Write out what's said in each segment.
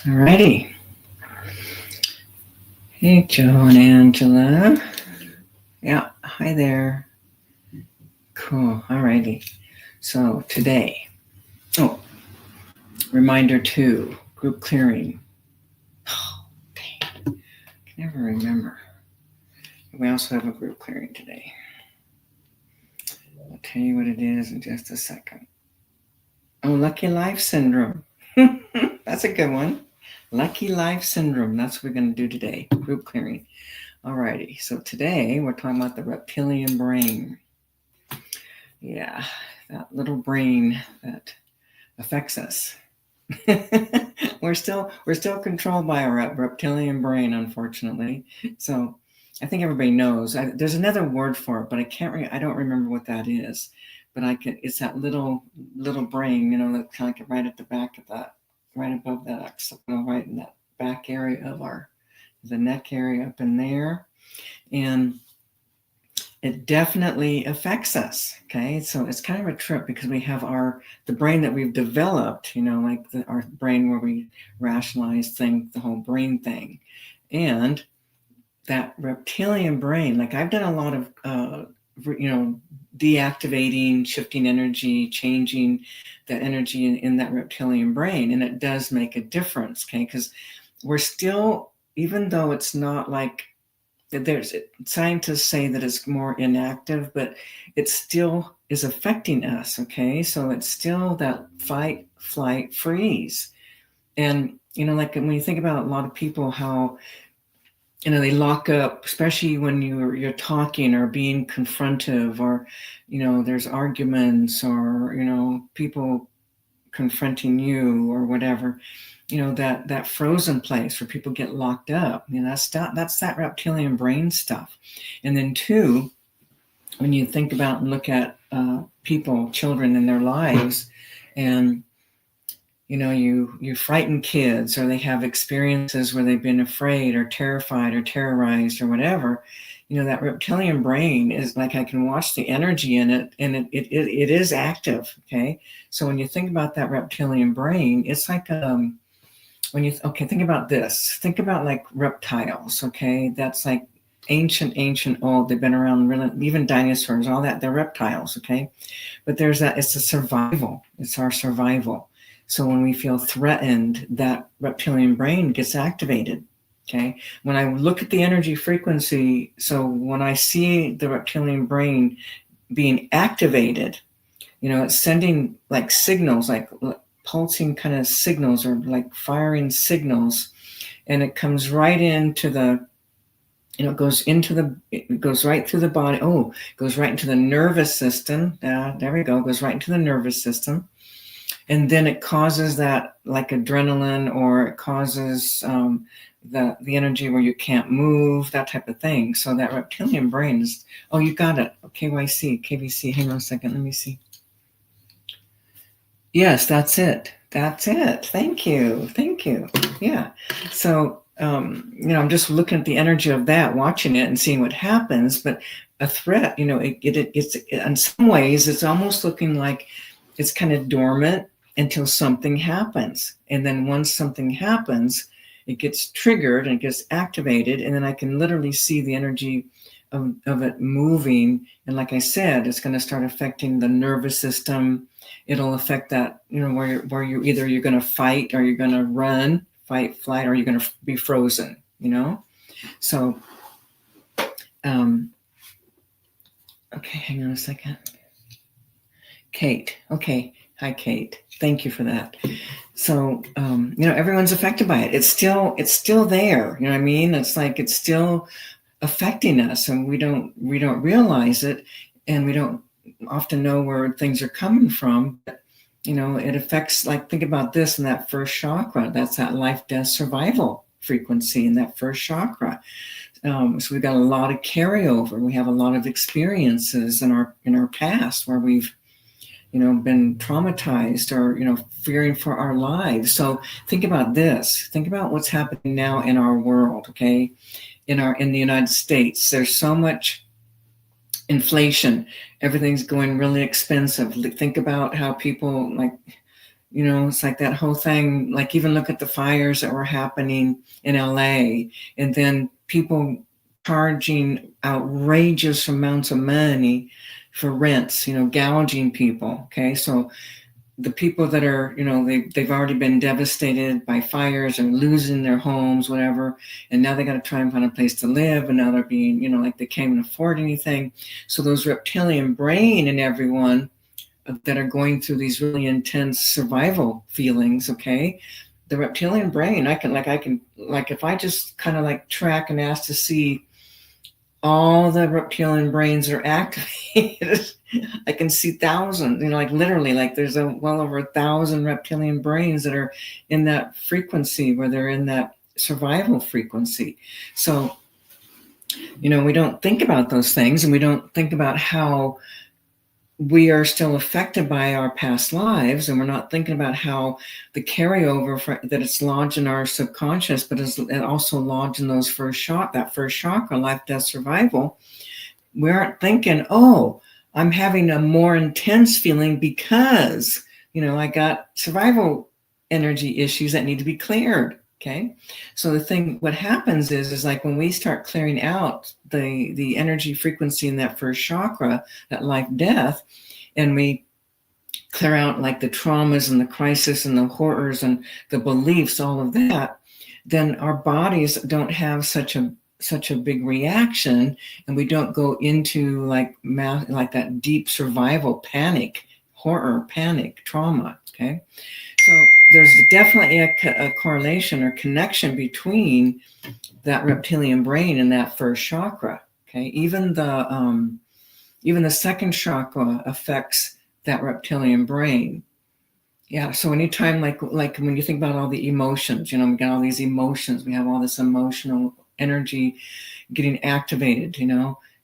Alrighty. Hey, Joe and Angela. Yeah, hi there. Cool. Alrighty. So today, reminder 2, group clearing. Oh, dang. I can never remember. We also have a group clearing today. I'll tell you what it is in just a second. Oh, Lucky Life Syndrome. That's a good one. Lucky Life Syndrome. That's what we're going to do today. Group clearing. Alrighty. So today we're talking about the reptilian brain. Yeah, that little brain that affects us. we're still controlled by our reptilian brain, unfortunately. So I think everybody knows. There's another word for it, but I don't remember what that is. But it's that little brain, that's kind of right at the back of that, right above that occipital, right in that back area of the neck area up in there, and it definitely affects us. Okay, so it's kind of a trip because we have the brain that we've developed, like our brain where we rationalize things, the whole brain thing, and that reptilian brain. Like I've done a lot of deactivating, shifting energy, changing that energy in that reptilian brain, and it does make a difference. Okay, because we're still, even though it's not like, there's scientists say that it's more inactive, but it still is affecting us. Okay, so it's still that fight, flight, freeze. And like when you think about a lot of people, how they lock up, especially when you're talking or being confrontive, or there's arguments, or people confronting you or whatever, that frozen place where people get locked up. That's that reptilian brain stuff. And then 2, when you think about and look at people, children in their lives, and you frighten kids, or they have experiences where they've been afraid or terrified or terrorized or whatever, that reptilian brain is like, I can watch the energy in it, and it is active. Okay, so when you think about that reptilian brain, it's like think about this. Think about like reptiles. Okay, that's like ancient old. They've been around, really, even dinosaurs, all that. They're reptiles. Okay, but there's that. It's a survival. It's our survival. So when we feel threatened, that reptilian brain gets activated. Okay, when I look at the energy frequency, so when I see the reptilian brain being activated, it's sending like signals, like pulsing kind of signals, or like firing signals, and it comes right into the, it goes right through the body. Oh, it goes right into the nervous system. There we go. It goes right into the nervous system. And then it causes that, like adrenaline, or it causes the energy where you can't move, that type of thing. So that reptilian brain is, oh, you got it. KBC, hang on a second, let me see. Yes, that's it. Thank you. Yeah. So, I'm just looking at the energy of that, watching it and seeing what happens. But a threat, it's in some ways, it's almost looking like it's kind of dormant until something happens. And then once something happens, it gets triggered and it gets activated. And then I can literally see the energy of it moving. And like I said, it's going to start affecting the nervous system. It'll affect that, where you're going to fight, or you're going to run, fight, flight, or you're going to be frozen, So, okay, hang on a second. Kate. Okay. Hi, Kate. Thank you for that. So, everyone's affected by it. It's still there. You know what I mean? It's like, it's still affecting us, and we don't realize it, and we don't often know where things are coming from. But, it affects, like, think about this in that first chakra. That's that life, death, survival frequency in that first chakra. So we've got a lot of carryover. We have a lot of experiences in our past where we've been traumatized, or fearing for our lives. So think about this. Think about what's happening now in our world. Okay, in the United States, there's so much inflation. Everything's going really expensive. Think about how people, like, It's like that whole thing, like even look at the fires that were happening in LA, and then people charging outrageous amounts of money for rents, gouging people. Okay. So the people that are, they've already been devastated by fires and losing their homes, whatever. And now they got to try and find a place to live. And now they're being, like they can't even afford anything. So those reptilian brain and everyone that are going through these really intense survival feelings, okay, the reptilian brain, I can if I just kind of like track and ask to see all the reptilian brains are activated, I can see thousands, like literally, like there's well over 1,000 reptilian brains that are in that frequency where they're in that survival frequency. So, we don't think about those things, and we don't think about how we are still affected by our past lives, and we're not thinking about how the carryover that it's lodged in our subconscious, but it's also lodged in that first chakra, life, death, survival. We aren't thinking, oh, I'm having a more intense feeling because, I got survival energy issues that need to be cleared. Okay. So what happens is like when we start clearing out the energy frequency in that first chakra, that life, death, and we clear out like the traumas and the crisis and the horrors and the beliefs, all of that, then our bodies don't have such a big reaction, and we don't go into like that deep survival panic, horror, panic, trauma. Okay. So there's definitely a correlation or connection between that reptilian brain and that first chakra. Okay. Even the second chakra affects that reptilian brain. Yeah. So anytime, like when you think about all the emotions, we got all these emotions, we have all this emotional energy getting activated,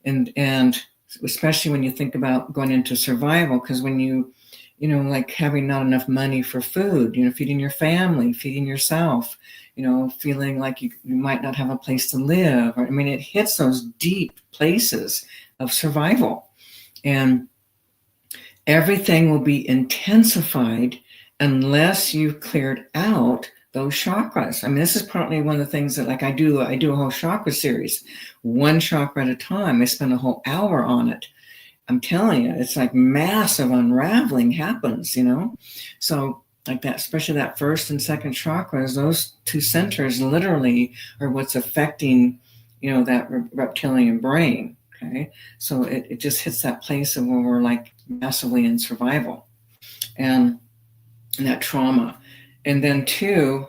and especially when you think about going into survival, because when you like having not enough money for food, feeding your family, feeding yourself, feeling like you might not have a place to live. It hits those deep places of survival, and everything will be intensified unless you've cleared out those chakras. This is partly one of the things that like I do a whole chakra series, one chakra at a time. I spend a whole hour on it. I'm telling you, it's like massive unraveling happens, So like that, especially that first and second chakras, those two centers literally are what's affecting, that reptilian brain. Okay. So it just hits that place of where we're like massively in survival and that trauma. And then two,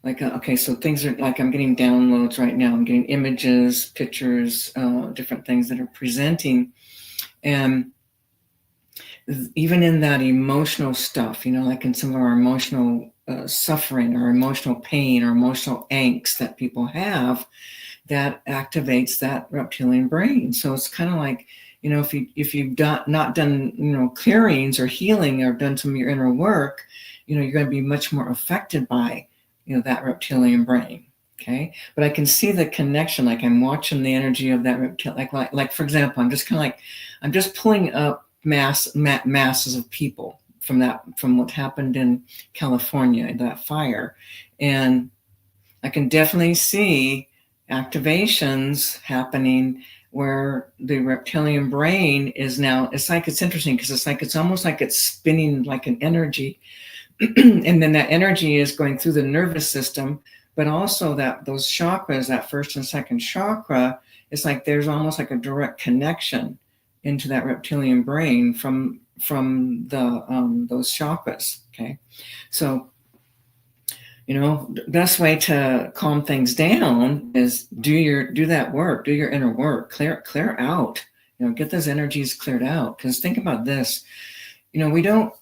like, okay, so things are like, I'm getting downloads right now. I'm getting images, pictures, different things that are presenting. And even in that emotional stuff, like in some of our emotional suffering or emotional pain or emotional angst that people have, that activates that reptilian brain. So it's kind of like, if you've not done, clearings or healing or done some of your inner work, you're going to be much more affected by, that reptilian brain. Okay. But I can see the connection. Like I'm watching the energy of that reptilian, like for example, I'm just pulling up masses of people from what happened in California, that fire. And I can definitely see activations happening where the reptilian brain is now, it's interesting because it's almost like it's spinning like an energy. And then that energy is going through the nervous system, but also those chakras, that first and second chakra, it's like there's almost like a direct connection into that reptilian brain from those chakras. Okay. So, the best way to calm things down is do that work, do your inner work, clear out, get those energies cleared out. Because think about this, we don't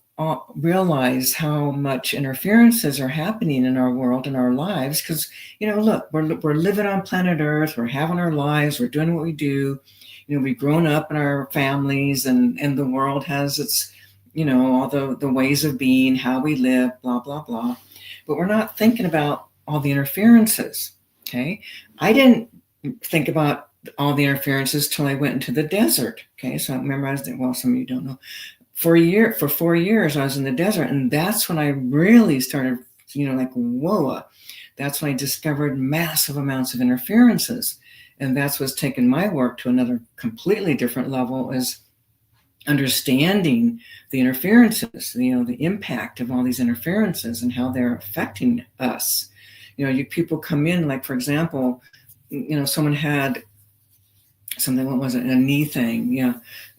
realize how much interferences are happening in our world, in our lives. Because, look, we're living on planet Earth, we're having our lives, we're doing what we do. We've grown up in our families, and the world has its, all the ways of being, how we live, blah, blah, blah. But we're not thinking about all the interferences. Okay. I didn't think about all the interferences till I went into the desert. Okay. So I remember some of you don't know. for 4 years I was in the desert, and that's when I really started, like, whoa. That's when I discovered massive amounts of interferences, and that's what's taken my work to another completely different level, is understanding the interferences, the impact of all these interferences and how they're affecting us. You people come in, like, for example, someone had something, what was it, a knee thing, yeah.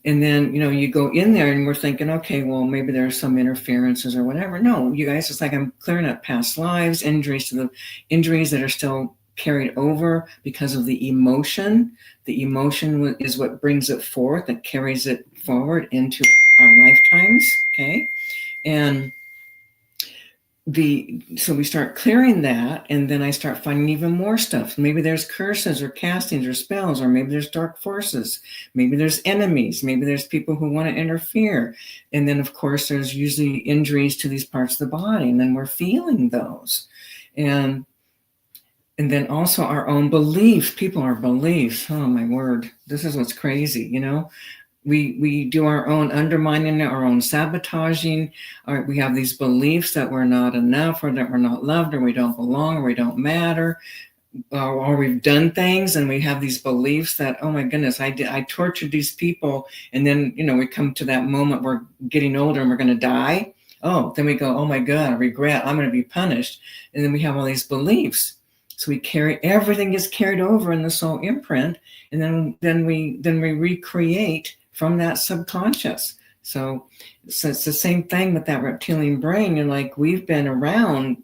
And then, you go in there and we're thinking, okay, well, maybe there are some interferences or whatever. No, you guys, it's like I'm clearing up past lives, injuries that are still carried over because of the emotion. The emotion is what brings it forth, that carries it forward into our lifetimes, okay? And so we start clearing that, and then I start finding even more stuff. Maybe there's curses or castings or spells, or maybe there's dark forces, maybe there's enemies, maybe there's people who want to interfere. And then, of course, there's usually injuries to these parts of the body, and then we're feeling those. And then also our own beliefs. People are beliefs. Oh my word, this is what's crazy. We do our own undermining, our own sabotaging. We have these beliefs that we're not enough, or that we're not loved, or we don't belong, or we don't matter, or we've done things and we have these beliefs that, oh my goodness, I tortured these people, and then we come to that moment, we're getting older and we're going to die. Oh, then we go, oh my God, I regret, I'm going to be punished. And then we have all these beliefs. So everything gets carried over in the soul imprint, and then we recreate from that subconscious. So it's the same thing with that reptilian brain. And like, we've been around,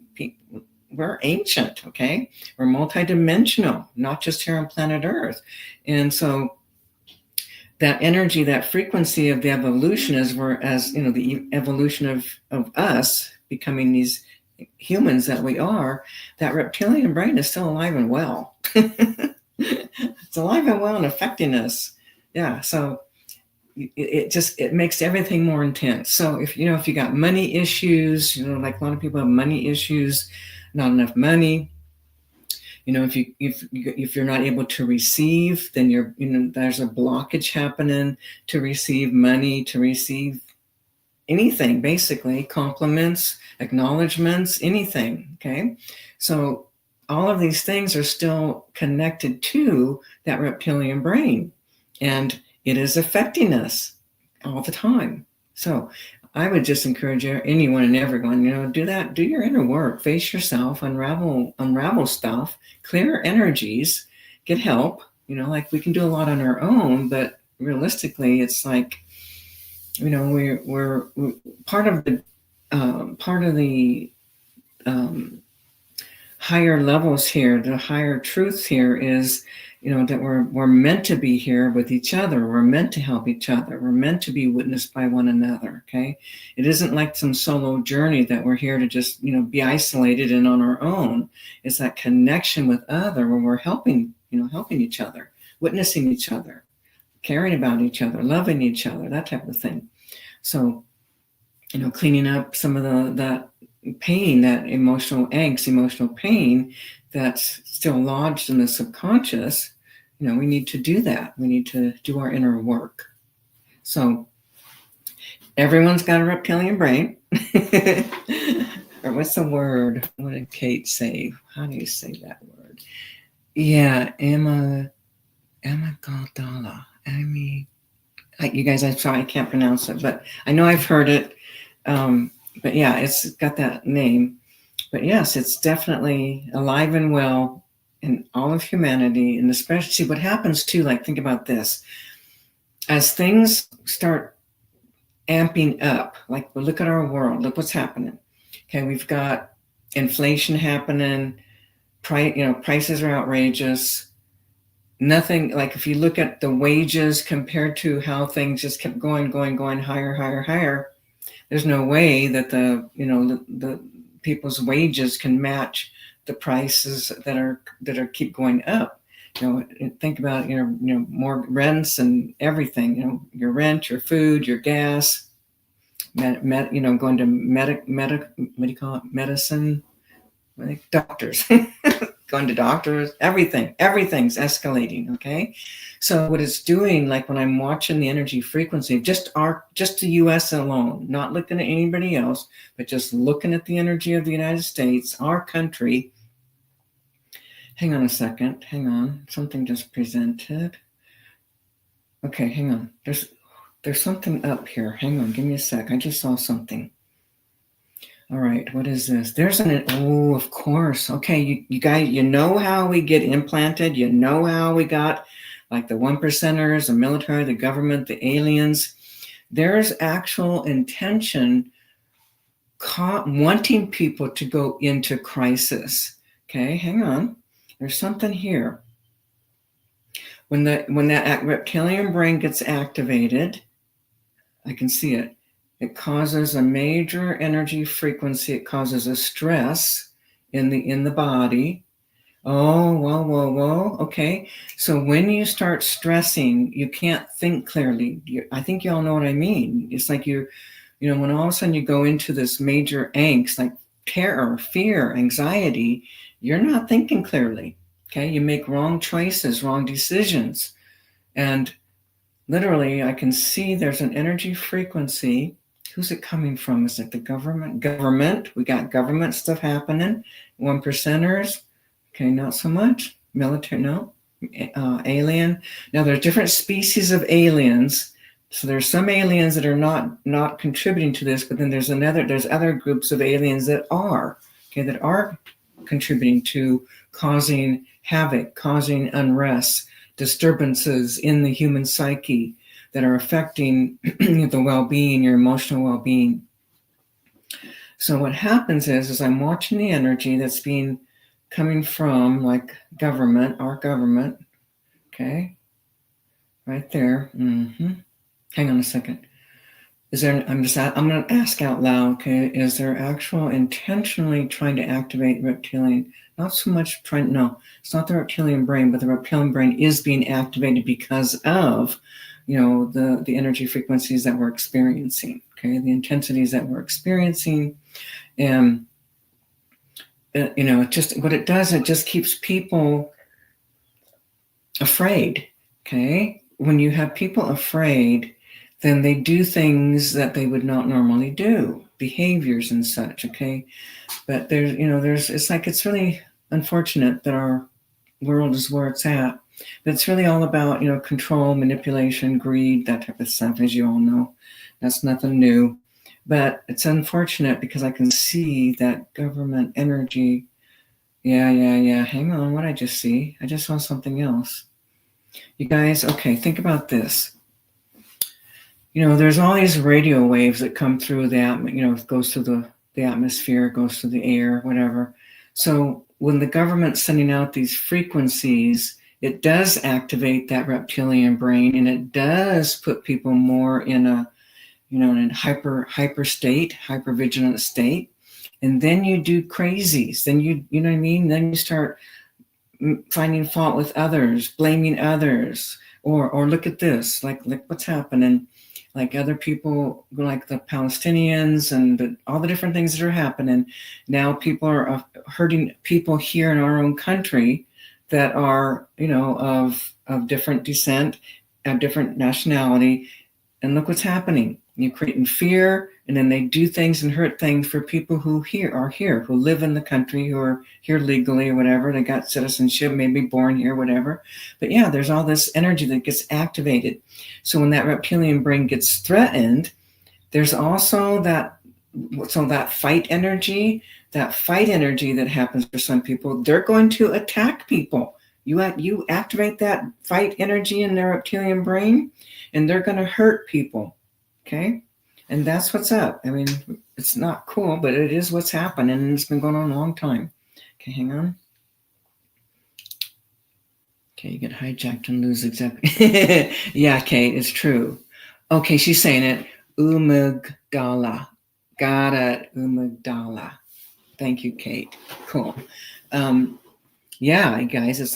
we're ancient, okay? We're multidimensional, not just here on planet Earth. And so that energy, that frequency of the evolution, the evolution of us becoming these humans that we are, that reptilian brain is still alive and well. It's alive and well and affecting us. Yeah. So it makes everything more intense. So if you got money issues, like a lot of people have money issues, not enough money. If you're not able to receive, then there's a blockage happening to receive money, to receive anything, basically, compliments, acknowledgments, anything. Okay. So all of these things are still connected to that reptilian brain, and it is affecting us all the time. So I would just encourage anyone and everyone, do your inner work, face yourself, unravel stuff, clear energies, get help. Like, we can do a lot on our own, but realistically, it's like, we're part of the higher levels here. The higher truth here is, that we're meant to be here with each other. We're meant to help each other. We're meant to be witnessed by one another. Okay. It isn't like some solo journey that we're here to just, be isolated and on our own. It's that connection with other, where we're helping each other, witnessing each other, caring about each other, loving each other, that type of thing. So, cleaning up some of that pain, that emotional angst, emotional pain that's still lodged in the subconscious. We need to do that. We need to do our inner work. So everyone's got a reptilian brain. Or what's the word? What did Kate say? How do you say that word? Yeah, amygdala. You guys, I'm sorry, I can't pronounce it, but I know I've heard it. But yeah, it's got that name. But yes, it's definitely alive and well in all of humanity. And especially what happens too, like, think about this. As things start amping up, like, well, look at our world, look what's happening. Okay, we've got inflation happening, prices are outrageous. Nothing, like, if you look at the wages compared to how things just kept going higher, there's no way that the people's wages can match the prices that are keep going up. Think about more rents and everything. Your rent, your food, your gas. Going to what do you call it? Medicine, doctors. going to doctors, everything's escalating, okay? So what it's doing, like when I'm watching the energy frequency, just the US alone, not looking at anybody else, but just looking at the energy of the United States, our country. Hang on a second, hang on, something just presented. Okay, hang on, there's something up here. Hang on, give me a sec, I just saw something. All right, what is this? Oh, of course. Okay, you guys, you know how we get implanted? You know how we got like the 1%ers, the military, the government, the aliens? There's actual intention wanting people to go into crisis. Okay, hang on. There's something here. When that reptilian brain gets activated, I can see it. It causes a major energy frequency. It causes a stress in the body. Oh, whoa. Okay. So when you start stressing, you can't think clearly. I think you all know what I mean. It's like when all of a sudden you go into this major angst, like terror, fear, anxiety, you're not thinking clearly. Okay. You make wrong choices, wrong decisions. And literally, I can see there's an energy frequency. Who's it coming from? Is it the government? We got government stuff happening. 1%ers. Okay, not so much. Military, no. Alien. Now, there's different species of aliens. So there's some aliens that are not contributing to this, but then there's other groups of aliens that are contributing to causing havoc, causing unrest, disturbances in the human psyche that are affecting the well-being, your emotional well-being. So what happens is I'm watching the energy that's coming from like our government, okay, right there. Hang on a second. I'm going to ask out loud, okay, is there actual intentionally trying to activate reptilian? Not so much no, it's not the reptilian brain, but the reptilian brain is being activated because of, the energy frequencies that we're experiencing, okay, the intensities that we're experiencing. And, what it does, it just keeps people afraid, okay? When you have people afraid, then they do things that they would not normally do, behaviors and such, okay? But it's really unfortunate that our world is where it's at. But it's really all about, control, manipulation, greed, that type of stuff, as you all know. That's nothing new. But it's unfortunate because I can see that government energy. Yeah. Hang on, what did I just see? I just saw something else. You guys, okay, think about this. There's all these radio waves that come through it goes through the atmosphere, goes through the air, whatever. So when the government's sending out these frequencies, it does activate that reptilian brain, and it does put people more in a, in hyper state, hyper vigilant state. And then you do crazies. Then you know what I mean? Then you start finding fault with others, blaming others, or look at this, like what's happening. Like other people, like the Palestinians and all the different things that are happening. Now people are hurting people here in our own country that are, of different descent, of different nationality. And look what's happening. You're creating fear, and then they do things and hurt things for people who are here, who live in the country, who are here legally or whatever. They got citizenship, maybe born here, whatever. But yeah, there's all this energy that gets activated. So when that reptilian brain gets threatened, there's also that fight energy that happens for some people. They're going to attack people. You activate that fight energy in their reptilian brain, and they're going to hurt people. Okay, and that's what's up. I mean, it's not cool, but it is what's happening, and it's been going on a long time. Okay, hang on. Okay, you get hijacked and lose exactly. Yeah, Kate, it's true. Okay, she's saying it. Umagdala. Got it. Umagdala. Thank you, Kate. Cool. Yeah, guys, it's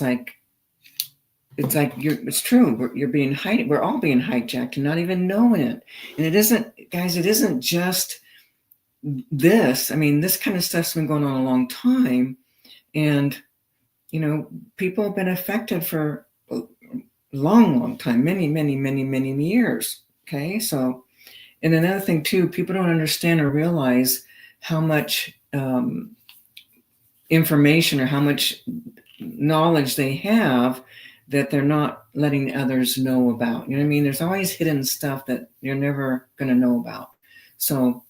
true. You're being hijacked. We're all being hijacked and not even knowing it. And it isn't just this. I mean, this kind of stuff's been going on a long time. And people have been affected for a long time, many years. Okay, so, and another thing too, people don't understand or realize how much information or how much knowledge they have that they're not letting others know about. You know what I mean? There's always hidden stuff that you're never going to know about. So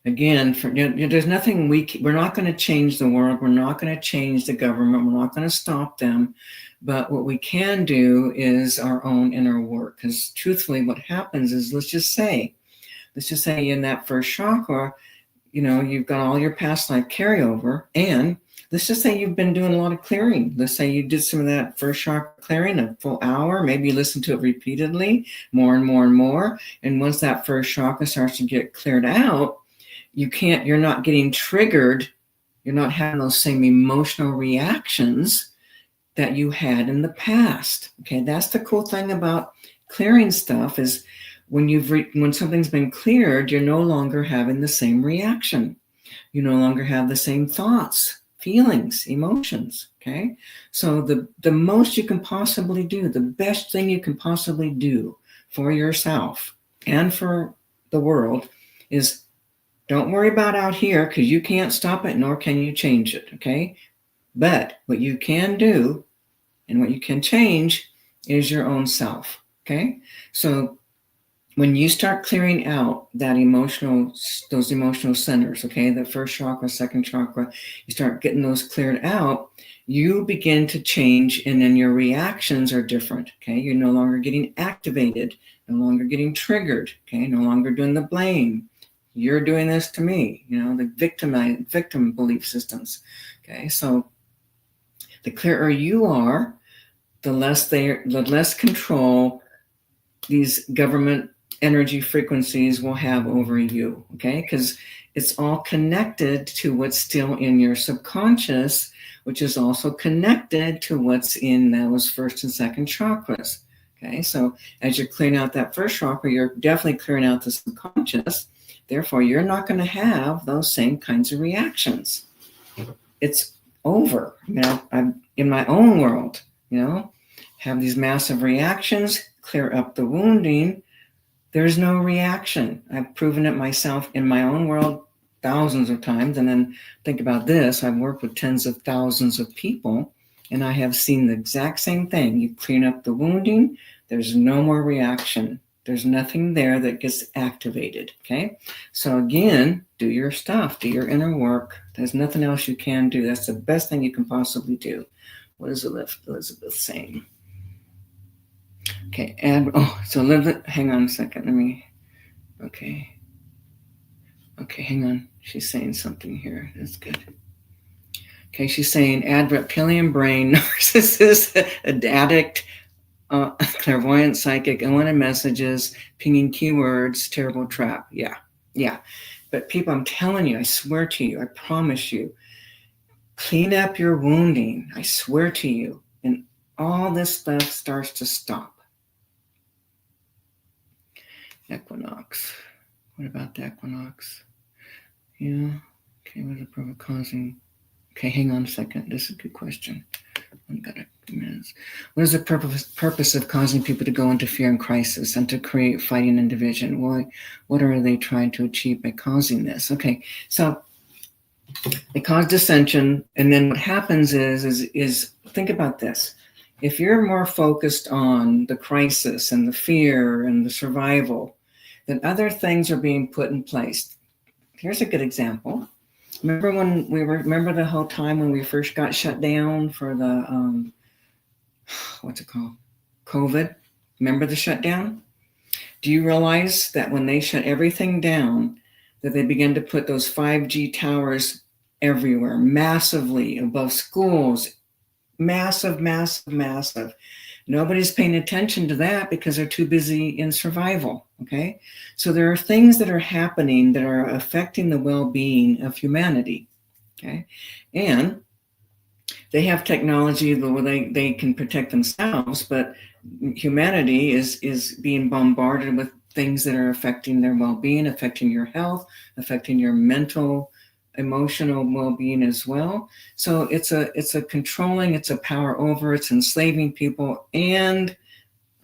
again, there's nothing we're not going to change the world. We're not going to change the government. We're not going to stop them. But what we can do is our own inner work. Because truthfully, what happens is, let's just say in that first chakra, you've got all your past life carryover, and let's just say you've been doing a lot of clearing. Let's say you did some of that first chakra clearing, a full hour, maybe you listen to it repeatedly, more and more and more. And once that first chakra starts to get cleared out, you're not getting triggered. You're not having those same emotional reactions that you had in the past. Okay, that's the cool thing about clearing stuff is when something's been cleared, you're no longer having the same reaction. You no longer have the same thoughts, feelings, emotions. Okay, so the most you can possibly do, the best thing you can possibly do for yourself and for the world is don't worry about out here, because you can't stop it, nor can you change it. Okay, but what you can do and what you can change is your own self. Okay, so when you start clearing out those emotional centers, okay, the first chakra, second chakra, you start getting those cleared out, you begin to change, and then your reactions are different. Okay, you're no longer getting activated, no longer getting triggered. Okay, no longer doing the blame. You're doing this to me. The victim belief systems. Okay, so the clearer you are, the less control these government energy frequencies will have over you. Okay, because it's all connected to what's still in your subconscious, which is also connected to what's in those first and second chakras. Okay, so as you're clearing out that first chakra, you're definitely clearing out the subconscious. Therefore, you're not going to have those same kinds of reactions. It's over. I'm in my own world, have these massive reactions, clear up the wounding. There's no reaction. I've proven it myself in my own world thousands of times. And then think about this. I've worked with tens of thousands of people, and I have seen the exact same thing. You clean up the wounding, there's no more reaction. There's nothing there that gets activated. Okay, so again, do your stuff, do your inner work. There's nothing else you can do. That's the best thing you can possibly do. What is Elizabeth saying? Okay, so Elizabeth, hang on a second. Okay, hang on. She's saying something here. That's good. Okay, she's saying add reptilian brain, narcissist, addict, clairvoyant, psychic, unwanted messages, pinging keywords, terrible trap. Yeah. But people, I'm telling you, I swear to you, I promise you, clean up your wounding. I swear to you. And all this stuff starts to stop. Equinox. What about the equinox? Yeah. Okay, what is the purpose of causing? Okay, hang on a second. This is a good question. I've got a few minutes. What is the purpose of causing people to go into fear and crisis and to create fighting and division? What are they trying to achieve by causing this? Okay, so they cause dissension, and then what happens is think about this. If you're more focused on the crisis and the fear and the survival, then other things are being put in place. Here's a good example. Remember the whole time when we first got shut down for the what's it called? COVID? Remember the shutdown? Do you realize that when they shut everything down, that they began to put those 5G towers everywhere, massively above schools, massive. Nobody's paying attention to that because they're too busy in survival. Okay, so there are things that are happening that are affecting the well-being of humanity. Okay, and they have technology where they can protect themselves, but humanity is being bombarded with things that are affecting their well-being, affecting your health, affecting your mental emotional well-being as well. So it's a controlling, it's a power over, it's enslaving people, and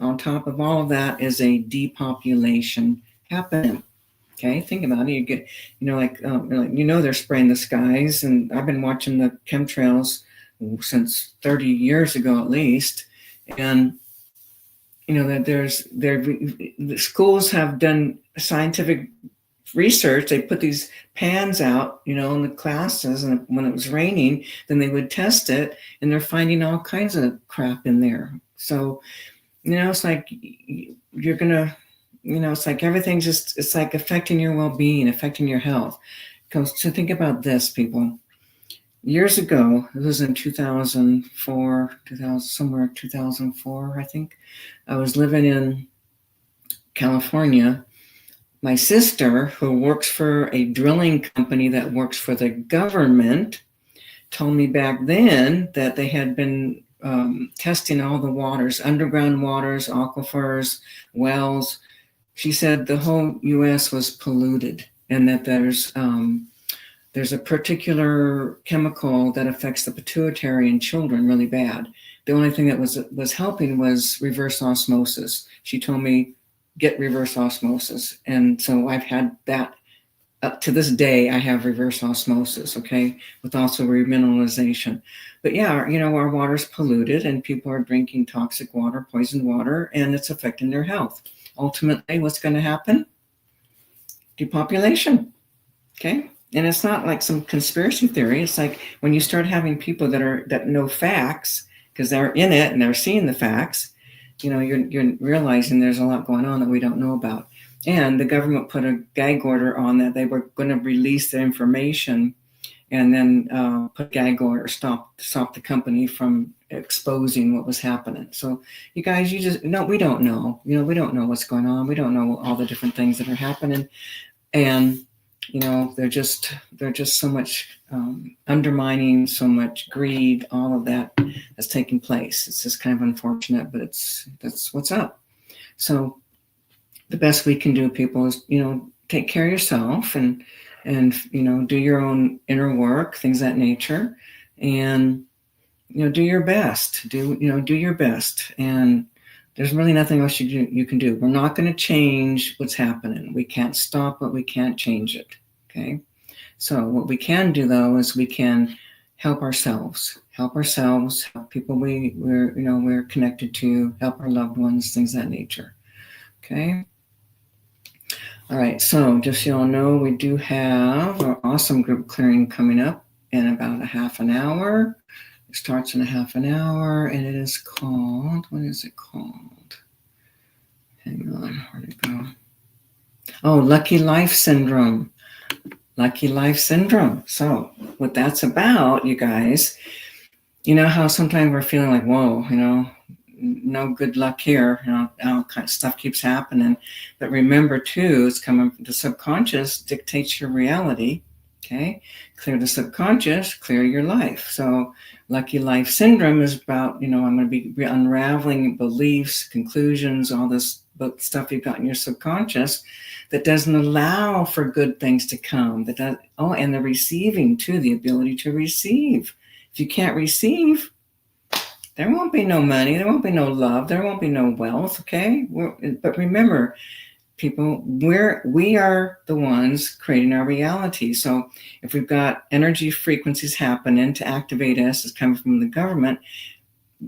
on top of all of that is a depopulation happening. Okay, think about it. You get, like they're spraying the skies, and I've been watching the chemtrails since 30 years ago at least, and that the schools have done scientific research. They put these pans out, in the classes, and when it was raining, then they would test it, and they're finding all kinds of crap in there. So, it's like you're gonna, it's like everything's it's like affecting your well-being, affecting your health. So think about this, people. Years ago, it was in 2004, 2004, I think. I was living in California. My sister, who works for a drilling company that works for the government, told me back then that they had been testing all the waters, underground waters, aquifers, wells. She said the whole U.S. was polluted, and that there's a particular chemical that affects the pituitary in children really bad. The only thing that was helping was reverse osmosis. She told me, get reverse osmosis. And so I've had that up to this day. I have reverse osmosis, okay, with also remineralization. But yeah, our water's polluted, and people are drinking toxic water, poisoned water, and it's affecting their health. Ultimately, what's going to happen? Depopulation, okay? And it's not like some conspiracy theory. It's like when you start having people that know facts, because they're in it and they're seeing the facts, you're realizing there's a lot going on that we don't know about. And the government put a gag order on that. They were going to release the information, and then put a gag order, stop the company from exposing what was happening. So you guys, we don't know. We don't know what's going on. We don't know all the different things that are happening, and they're just so much undermining, so much greed, all of that that's taking place. It's just kind of unfortunate, but that's what's up. So the best we can do, people, is take care of yourself and do your own inner work, things of that nature, and do your best. Do your best, and there's really nothing else you can do. We're not going to change what's happening. We can't stop it. We can't change it. Okay. So what we can do, though, is we can help ourselves, help people we're connected to, help our loved ones, things of that nature. Okay. All right. So just so you all know, we do have our awesome group clearing coming up in about a half an hour. It starts in a half an hour, and it is called, what is it called? Hang on, where'd it go? Oh, Lucky Life Syndrome. Lucky Life Syndrome. So what that's about, you guys, how sometimes we're feeling like, whoa, no good luck here, all kind of stuff keeps happening. But remember, too, it's coming from the subconscious dictates your reality. Okay, clear the subconscious, clear your life. So Lucky Life Syndrome is about, I'm going to be unraveling beliefs, conclusions, all this stuff you've got in your subconscious that doesn't allow for good things to come. And the receiving too, the ability to receive. If you can't receive, there won't be no money, there won't be no love, there won't be no wealth, okay? But remember, people, we are the ones creating our reality. So if we've got energy frequencies happening to activate us, it's coming from the government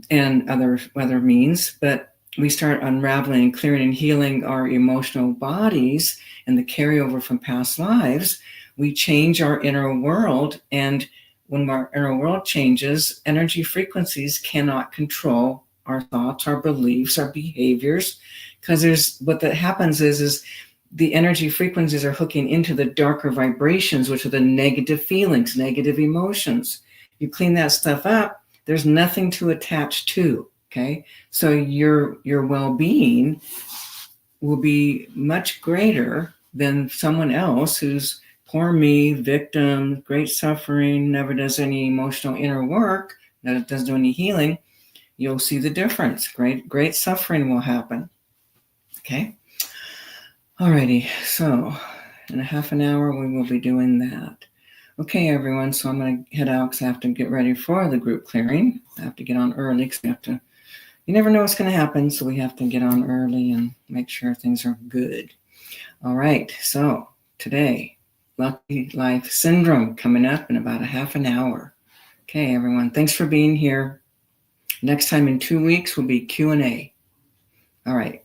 and other means, but we start unraveling and clearing and healing our emotional bodies and the carryover from past lives, we change our inner world. And when our inner world changes, energy frequencies cannot control our thoughts, our beliefs, our behaviors, because what that happens is the energy frequencies are hooking into the darker vibrations, which are the negative feelings, negative emotions. You clean that stuff up, there's nothing to attach to. Okay, so your well-being will be much greater than someone else who's poor me, victim, great suffering, never does any emotional inner work, that doesn't do any healing. You'll see the difference. Great suffering will happen. Okay. Alrighty. So in a half an hour, we will be doing that. Okay, everyone, so I'm going to head out because I have to get ready for the group clearing. I have to get on early because you never know what's going to happen, so we have to get on early and make sure things are good. All right, so today, Lucky Life Syndrome coming up in about a half an hour. Okay, everyone, thanks for being here. Next time in 2 weeks will be Q&A. All right.